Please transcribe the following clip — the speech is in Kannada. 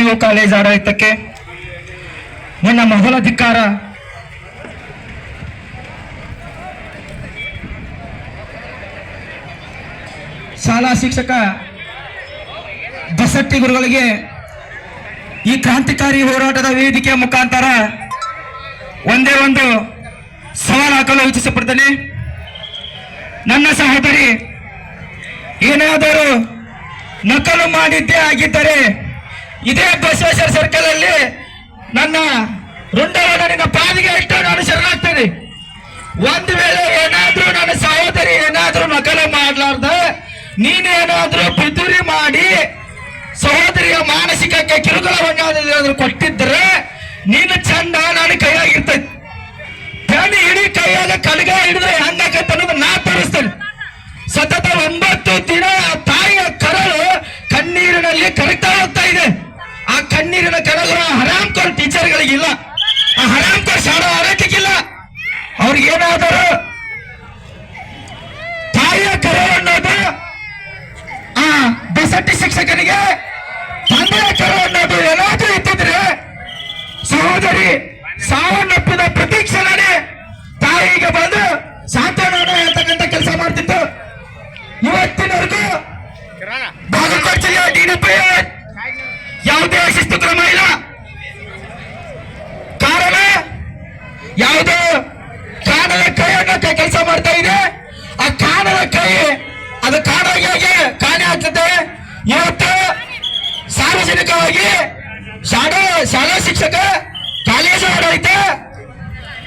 PU ಕಾಲೇಜ್ ಆಡಳಿತಕ್ಕೆ ನನ್ನ ಮೊದಲ ಧಿಕ್ಕಾರ. ಶಾಲಾ ಶಿಕ್ಷಕ ಬಸಟ್ಟಿ ಗುರುಗಳಿಗೆ ಈ ಕ್ರಾಂತಿಕಾರಿ ಹೋರಾಟದ ವೇದಿಕೆಯ ಮುಖಾಂತರ ಒಂದೇ ಒಂದು ಸವಾಲು ಹಾಕಲು ಇಚ್ಛಿಸಪಡ್ತೇನೆ. ನನ್ನ ಸಹೋದರಿ ಏನಾದರೂ ನಕಲು ಮಾಡಿದ್ದೇ ಆಗಿದ್ದರೆ ಇದೇ ಬಸವೇಶ್ವರ ಸರ್ಕಲ್ ಅಲ್ಲಿ ನನ್ನ ರುಂಡವಾದ ನಿನ್ನ ಪಾದಿಗೆ ಇಟ್ಟು ನಾನು ಶರಣಾಗ್ತೇನೆ. ಒಂದು ವೇಳೆ ಏನಾದ್ರೂ ನನ್ನ ಸಹೋದರಿ ಏನಾದ್ರೂ ನಕಲು ಮಾಡಲಾರ್ದ ನೀನೇನಾದ್ರೂ ಪಿತೂರಿ ಮಾಡಿ ಸಹೋದರಿಯ ಮಾನಸಿಕಕ್ಕೆ ಕಿರುಕುಳವನ್ನಾದ್ರೂ ಕೊಟ್ಟಿದ್ರೆ ನೀನು ಚಂದ ನಾನು ಕೈಯಾಗಿರ್ತೈತಿ. ಬೆನ್ನು ಇಡೀ ಕೈಯಾಗ ಕಲ್ಗ ಹಿಡಿದ್ರೆ ಹೆಂಗಾಕತ್ತ ಅನ್ನೋದು ನಾ ತೋರಿಸ್ತೇನೆ. ಸತತ 9 ದಿನ ತಾಯಿಯ ಕರಳು ಕಣ್ಣೀರಿನಲ್ಲಿ ಕರಗ್ತಾ ಹೋಗ್ತಾ ಇದೆ. ಆ ಕಣ್ಣೀರಿನ ಕರಳು ಹರಾಮ್ಕೋರ್ ಟೀಚರ್ಗಳಿಗಿಲ್ಲ, ಆ ಹರಾಮ್ಕೋರ್ ಶಾಲಾ ಆರೋಗ್ಯಕ್ಕಿಲ್ಲ. ಅವ್ರಿಗೇನಾದರೂ ತಾಯಿಯ ಕರಳು ಅನ್ನೋದು ಆ ಬಸಟ್ಟಿ ಶಿಕ್ಷಕನಿಗೆ ತಂದೆಯ ಕರಳು ಅನ್ನೋದು ಏನಾದ್ರೂ ಇದ್ದಿದ್ರೆ ಸಹೋದರಿ ಸಾವನ್ನಪ್ಪಿದ ಪ್ರತೀಕ್ಷಣೆ ತಾಯಿಗೆ ಬಂದು ಸಾಂತ್ವನ ಹೇಳ್ತಕ್ಕಂಥ ಕೆಲಸ ಮಾಡ್ತಿತ್ತು. ಇವತ್ತಿನವರೆಗೂ ಬಾಗಲಕೋಟೆ ಜಿಲ್ಲೆಯ DDP ಯಾವುದೇ ಶಿಸ್ತು ಕ್ರಮ ಇಲ್ಲ. ಕಾರಣ ಯಾವುದೋ ಕಾಣದ ಕೈಯನ್ನ ಕೆಲಸ ಮಾಡ್ತಾ ಇದೆ. ಆ ಕಾಣದ ಕೈ ಅದು ಕಾಣಾಗಿ ಕಾಣೆ ಆಗ್ತದೆ. ಇವತ್ತು ಸಾರ್ವಜನಿಕವಾಗಿ ಶಾಲಾ ಶಿಕ್ಷಕ ಕಾಲೇಜು ಆಡಳಿತ